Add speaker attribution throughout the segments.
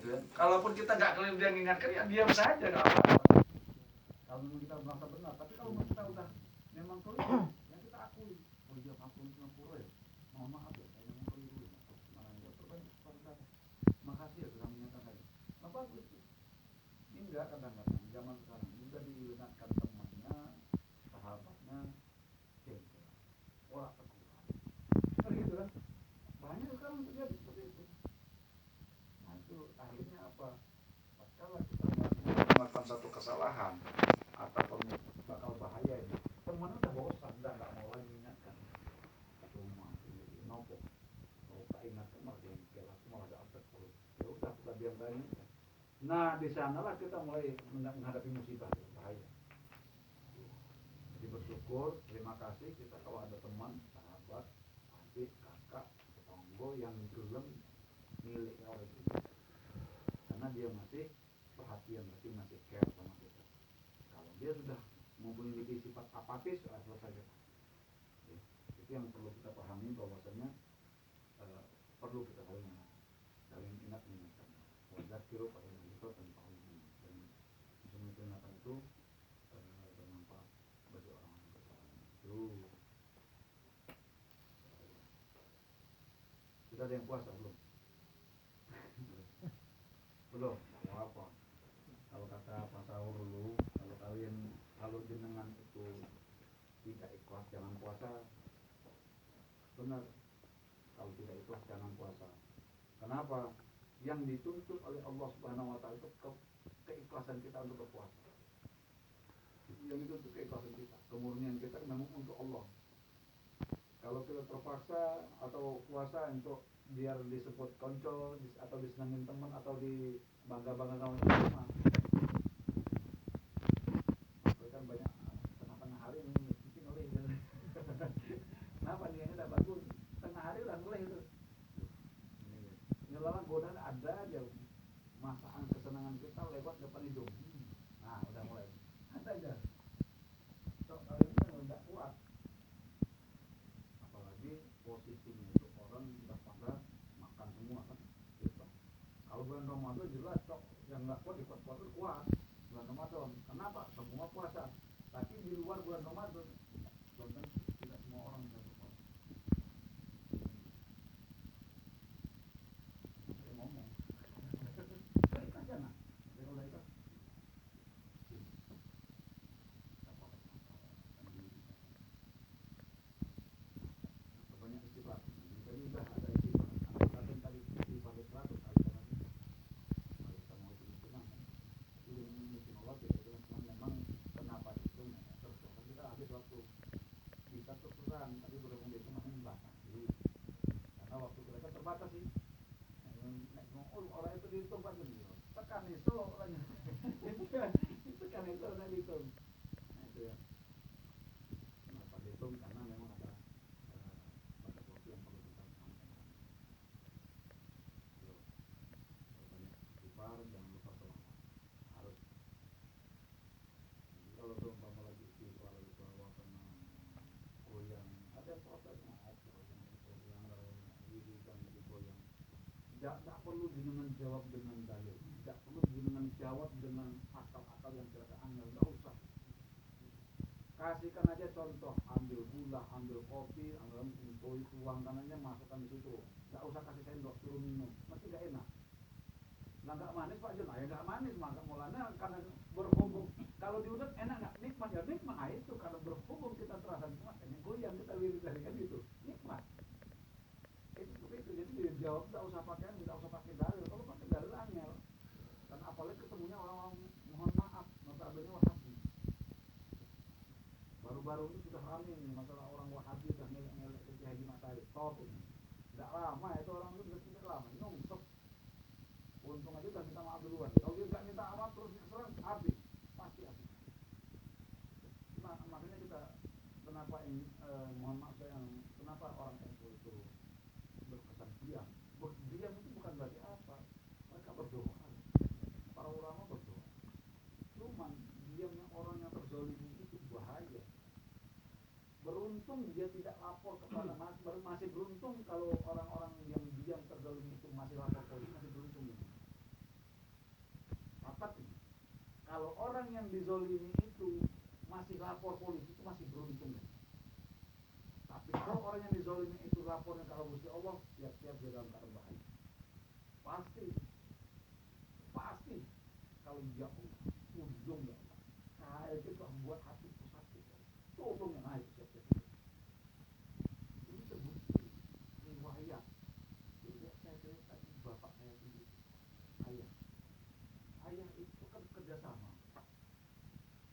Speaker 1: gitu ya. Kalaupun kita nggak keliru dia mengingatkan, ya diam saja nggak apa-apa. Kalau memang kita merasa benar, tapi kalau kita udah memang keliru, ya kita akui. Oh iya, ampun ngapura ya. Mohon maaf ya, saya memang keliru ya. Makanya perbanyak pada makasih ya sudah mengingatkan saya. Nah, bagus. Ini enggak kadang-kadang zaman sekarang juga diingatkan temannya, sahabatnya, jengkel, orang teguran. Kan gitu kan? Banyak sekarang terjadi seperti itu. Nah itu akhirnya apa? Tatkala kita melakukan satu kesalahan ataupun bakal bahaya ini, teman udah bosan, udah nggak mau lagi ingatkan. Cuma nopo, kalau tak ingatkan malah jengkel, aku malah gak update terus. Ya udah kita diam tadi. Nah di sanalah kita mulai menghadapi musibah, bahaya. Jadi bersyukur, terima kasih kita kalau ada teman, sahabat, adik, kakak, tetangga yang gelem milik oleh kita, karena dia masih perhatian, masih care sama kita. Kalau dia sudah memiliki sifat apatis, selesai kita. Ya, itu yang perlu kita pahami bahwasanya perlu kita saling ingatkan. Wadzakir pada itu tentang dan semua peringatan itu bermanfaat bagi orang itu. Kita ada yang puasa belum? Belum. Mau apa? Kalau kata Pak Saur dulu, kalau jenengan itu tidak ikhlas jangan puasa. Benar. Kalau tidak ikhlas jangan puasa. Kenapa? Yang dituntut oleh Allah Subhanahu wa taala itu keikhlasan kita untuk berpuasa. Yang dituntut keikhlasan kita, kemurnian kita memang untuk Allah. Kalau kita terpaksa atau puasa untuk biar disebut konco atau disenangin teman atau dibangga-banggakan sama, kan banyak tengah-tengah hari mungkin oleh kenapa dia udah bangun tengah hari udah mulai itu nyelalang godaan ada aja masakan kesenangan kita lewat depan hidung. Nah udah mulai ada aja. So kalau ini kan udah kuat, apalagi posisinya itu orang sudah pada makan semua kan gitu. Kalau bulan Ramadan jelas cok yang nggak kuat kuat bulan Ramadan. Kenapa? Semua puasa. Tapi di luar bulan Ramadan belum tentu, tidak semua orang bisa berpuasa. Saya ngomong baik aja nah kalau itu banyak istighfar. Tadi udah ada istighfar. Ada tadi istighfar 100 kali tadi. Kalau kita mau hitung-hitungan kan itu mungkin Allah ya memang kenapa itu terus kita habis waktu kita terus terang tadi berhubung itu masih membatasi karena waktu kita terbatas sih. Orang itu dihitung pak gitu tekan itu orangnya itu kan itu orang dihitung. Nah itu ya kenapa dihitung karena memang ada batas waktu yang perlu kita sampaikan. Banyak istighfar, jangan lupa selawat harus. Kalau seumpama lagi istighfar lalu selawat sama goyang ada prosesnya goyang wiridan digoyang. Tidak perlu jenengan jawab dengan dalil, tidak perlu jenengan jawab dengan akal-akal yang tidak angel, nggak usah. Kasihkan aja contoh, ambil gula, ambil kopi, ambil tuangkan aja, masukkan di situ. Nggak usah kasih sendok, suruh minum, mesti nggak enak. Nah nggak manis pak Jon, ya nggak manis maka mulanya karena berhubung kalau diudat enak nggak nikmat ya nikmat. Nah itu kalau berhubung kita terasa nikmat, ini goyang kita wirid kan itu nikmat. Itu seperti itu. Jadi dia jawab tidak usah pakai dalil. Kalau pakai dalil angel. Dan apalagi ketemunya orang-orang mohon maaf notabene Wahabi. Baru-baru ini sudah ramai nih masalah orang Wahabi sudah ngelak-ngelak ke Kiai Haji Ma'arif. Top ini. Tidak lama itu orang itu sudah tidak lama. Nyungsep. Untung aja udah minta maaf duluan. Kalau dia nggak minta maaf terus serang habis. Pasti habis. Nah, makanya kita kenapa ini mohon maaf kenapa orang NU itu berkesan diam. Diam itu bukan berarti apa. Mereka berdoa. Para ulama berdoa. Cuman diamnya orang yang terzalimi itu bahaya. Beruntung dia tidak lapor kepada masih beruntung kalau orang-orang yang diam terzalimi itu masih lapor polisi, masih beruntung itu. yang dizolimi itu masih lapor polisi itu masih beruntung. Tapi kalau orang yang dizolimi itu lapornya ke Gusti Allah, siap-siap dia dalam keadaan bahaya. Pasti kalau ya Allah, ujung ya Allah, saya itu telah membuat hatiku sakit. Tolong yang naik siap-siap. Ini terbukti riwayat. Jadi saya cerita ini bapak saya sendiri, ayah itu kan kerjasama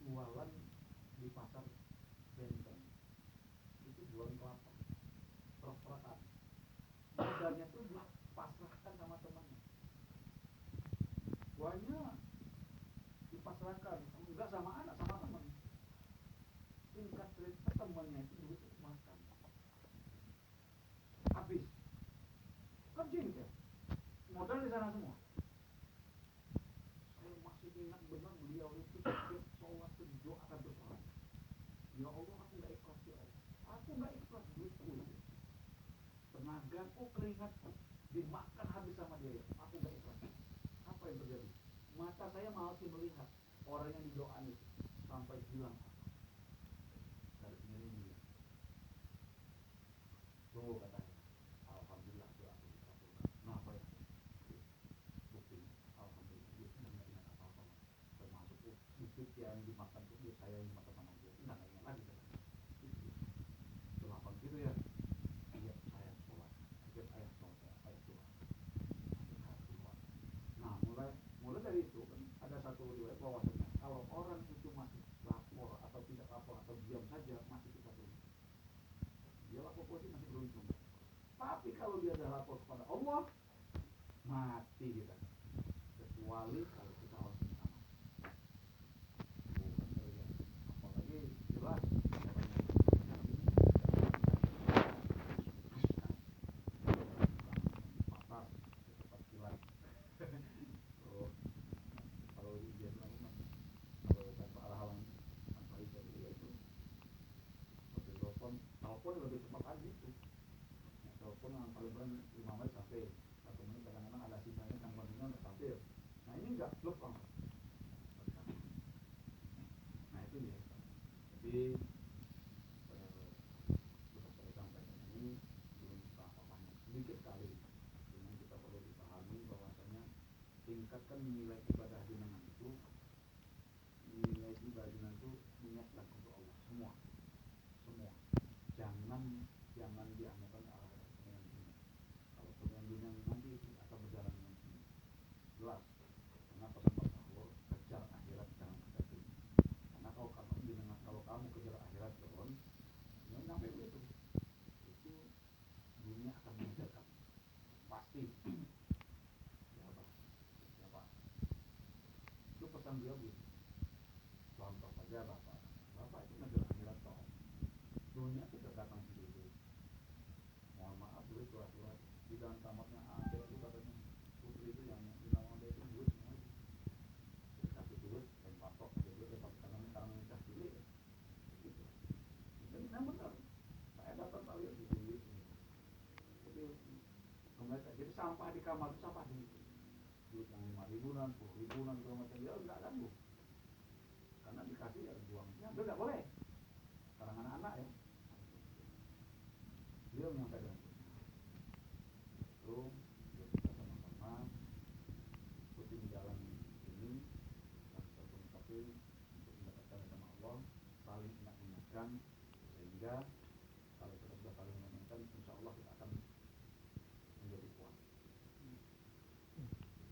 Speaker 1: jualan di pasar Benteng, itu jualan kelapa, truk-trukan. Modalnya tuh dipasrahkan sama temannya, banyak dipasrahkan, enggak sama anak, sama teman. Singkat cerita temannya itu duit itu makan habis, kan jengkel, modal di sana semua. Saya masih ingat benar beliau itu setiap sholat itu doakan bersolat, ya Allah aku nggak ikhlas, ya Allah aku nggak ikhlas duitku itu, tenagaku, keringatku dimakan habis sama dia, ya aku nggak ikhlas. Apa yang terjadi? Mata saya masih melihat orang yang didoakan itu sampai hilang dari sendirinya. Tunggu katanya, alhamdulillah doaku dikabulkan. Kenapa ya? Bukti, alhamdulillah dia sudah nggak ingat apa-apa, termasuk duit yang dimakan tuh dia, saya yang makan sama dia, nggak ingat lagi katanya. Kenapa gitu ya? Iya, saya sholat, setiap ayat sholat, ayat doa. Nah, mulai dari itu kan ada satu riwayat bahwasanya kalau orang itu masih lapor atau tidak lapor atau diam saja masih kita beruntung. Dia lapor polisi masih beruntung. Tapi kalau dia sudah lapor kepada Allah, mati kita. Kecuali kalau kita harus minta maaf. Apalagi jelas pasar cepat kilat. Kalau dia bilang kalau tanpa halang tanpa itu itu seperti telepon lebih cepat lagi itu. Nah, telepon yang paling berat 5 menit sampai 1 menit, kadang-kadang ada sinyalnya tanggung-tanggungan sampai. Nah ini enggak blok langsung. Nah itu dia. Jadi sudah saya sampaikan ini belum berapa banyak, sedikit sekali. Cuman kita perlu dipahami bahwasanya tingkatkan nilai ibadah jenengan itu, nilai ibadah jenengan itu niatkan untuk Allah semua. Jangan dianukan arah dengan dunia. Kalau dengan dunia nanti itu akan berjalan dengan dunia. Jelas. Karena pesan Pak Sahur, kejar akhirat jangan kejar dunia. Karena kalau kamu kejar akhirat John, ya sampai itu dunia akan mengejar kamu. Pasti. Siapa? Itu pesan beliau gitu. Contoh saja Bapak itu ngejar akhirat toh. Dunia tidak datang sendiri. Mohon maaf dulu surat-surat di dalam tamatnya ada itu katanya putri itu yang dinamakan dia itu duit semua itu. Dikasih duit dan patok aja duit dan patok karena nikah dulu ya. Gitu. Dan memang benar. Saya dapat tahu ya duit. Jadi mereka jadi sampah di kamar itu sampah duit. Duit yang 5.000-an, 10.000-an segala macam dia enggak ganggu. Karena dikasih ya buang. Ya enggak boleh. Sekarang anak-anak ya. Beliau menyampaikan itu kita sama-sama ikuti jalan ini dan berkomunikasi untuk mendapatkan sama Allah, saling ingat-ingatkan, sehingga kalau kita sudah saling ingat-ingatkan, insya Allah kita akan menjadi kuat.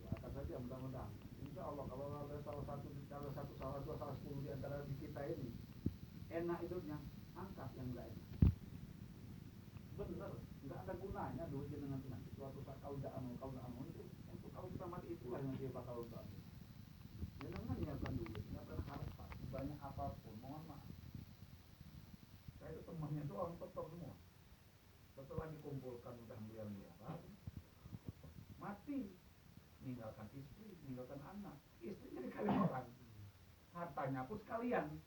Speaker 1: Doakan saja mudah-mudahan. Insya Allah kalau ada salah 10 di antara kita ini enak hidupnya, angkat yang enggak enak. Bener, nggak ada gunanya duit jenengan itu nanti suatu saat kalau udah itu untuk kalau kita mati itulah yang dia bakal untuk jenengan nyiapkan duit, nyiapkan harta banyak apapun, mohon maaf saya itu temannya itu orang top semua, setelah dikumpulkan udah miliar-miliaran mati, ninggalkan istri, ninggalkan anak, istrinya dikawin orang, hartanya pun sekalian.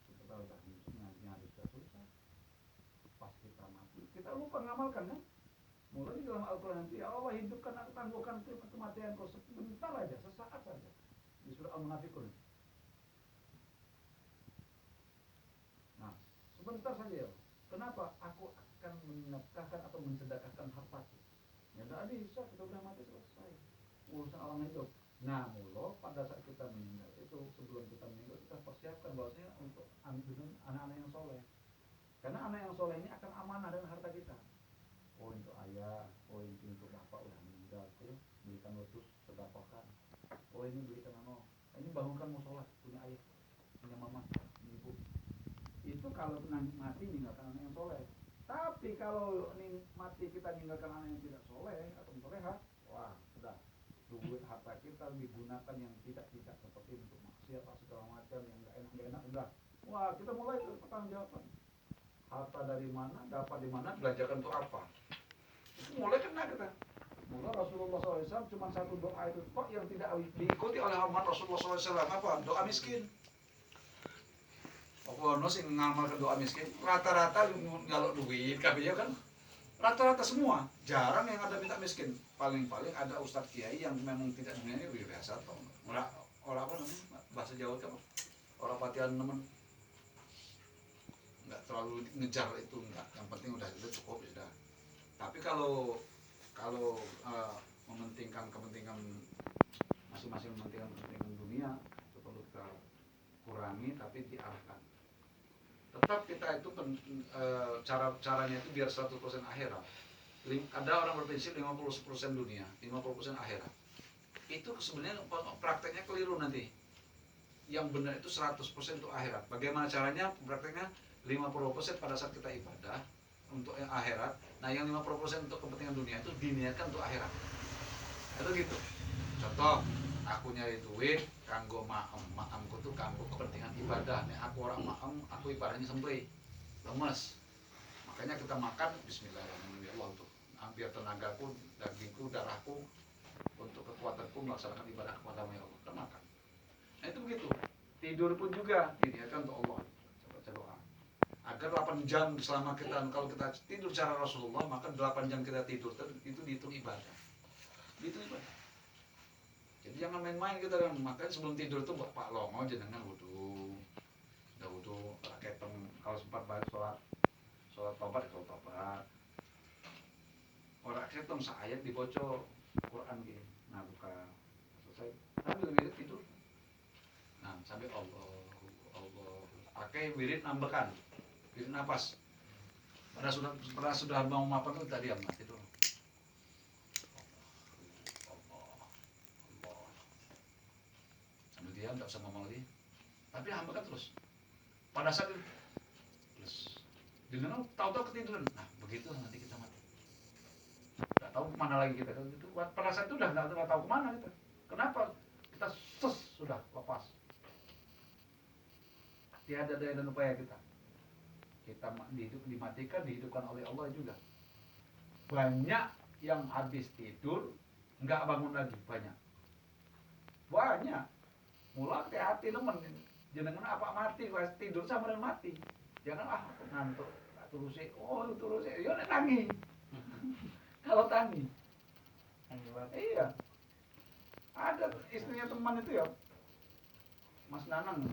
Speaker 1: Kita udah nyari susah, pas kita mati kita lupa ngamalkan kan. Mulai di dalam Al-Quran nanti, ya Allah hidupkan aku, tangguhkan kematian kau sebentar aja, sesaat saja. Di surah Al-Munafikun. sebentar saja ya. Kenapa? Aku akan menafkahkan atau mensedekahkan hartaku. Ya tidak bisa, kita udah mati selesai. Urusan orang hidup. Nah, mula pada saat kita meninggal itu, sebelum kita meninggal kita persiapkan bahwasanya untuk anak-anak yang soleh. Karena anak yang soleh ini akan amanah dengan harta kita. Oh untuk ayah, oh ini untuk bapak udah meninggal, ayo belikan wedus sedekahkan. Oh ini belikan ini bangunkan musola punya ayah, punya mama, punya ibu. Itu kalau nanti mati meninggalkan anak yang soleh. Tapi kalau ini mati kita meninggalkan anak yang tidak soleh atau soleha, wah sudah duit harta kita digunakan yang tidak seperti untuk maksiat atau segala macam yang nggak enak udah. Wah kita mulai pertanggungjawaban. Harta dari mana, dapat di mana, belanjakan untuk apa? Itu mulai kena kita. Mulai Rasulullah SAW cuma satu doa itu kok yang tidak diikuti oleh umat Rasulullah SAW apa? Doa miskin. Apa sih ngamalkan doa miskin? Rata-rata kalau duit, kabehnya kan rata-rata semua. Jarang yang ada minta miskin. Paling-paling ada ustadz kiai yang memang tidak sebenarnya biasa atau orang apa namanya bahasa Jawa itu apa? Orang patihan nemen. Nggak terlalu ngejar itu enggak. Yang penting udah itu cukup sudah. Tapi kalau mementingkan kepentingan masing-masing mementingkan kepentingan dunia itu perlu kita kurangi tapi diarahkan. Tetap kita itu caranya itu biar 100% akhirat. Ada orang berprinsip 50% dunia, 50% akhirat. Itu sebenarnya prakteknya keliru nanti. Yang benar itu 100% untuk akhirat. Bagaimana caranya prakteknya? 50% pada saat kita ibadah untuk yang akhirat. Nah yang 50% untuk kepentingan dunia itu diniatkan untuk akhirat. Itu gitu. Contoh, aku nyari duit kanggo maamku tuh kanggo kepentingan ibadah. Nih aku orang maam, aku ibadahnya sempri, lemes. Makanya kita makan bismillahirrahmanirrahim untuk biar tenagaku, dagingku, darahku untuk kekuatanku melaksanakan ibadah kepadamu ya Allah. Kita makan. Nah itu begitu. Tidur pun juga diniatkan untuk Allah. Baca doa. Agar 8 jam selama kalau kita tidur secara Rasulullah, maka 8 jam kita tidur itu dihitung ibadah. Dihitung ibadah. Jadi jangan main-main kita kan. Makanya sebelum tidur itu Pak Longo jenengan wudu. Udah wudu, kalau sempat balik sholat tobat. Orang ketong seayat dibaca Quran gitu. Nah buka selesai. Tapi lebih tidur. Nah sampai Allah. Pakai wirid nambahkan. Wirid nafas. Pada sudah mau mapan itu tadi amat itu. Sambil diam tak usah ngomong lagi. Tapi hambakan terus. Pada saat itu terus dengan tahu-tahu ketiduran. Nah begitu nanti kita mati. Nggak tahu kemana lagi kita. Pada saat itu udah nggak tahu kemana kita. Kenapa? Kita sudah lepas. Tiada daya dan upaya kita dimatikan, dihidupkan oleh Allah juga. Banyak yang habis tidur nggak bangun lagi, banyak mula hati-hati temen jenengan apa mati tidur sama dengan mati, jangan ngantuk turusi ya tangi. Kalau tangi iya ada istrinya teman itu ya Mas Nanang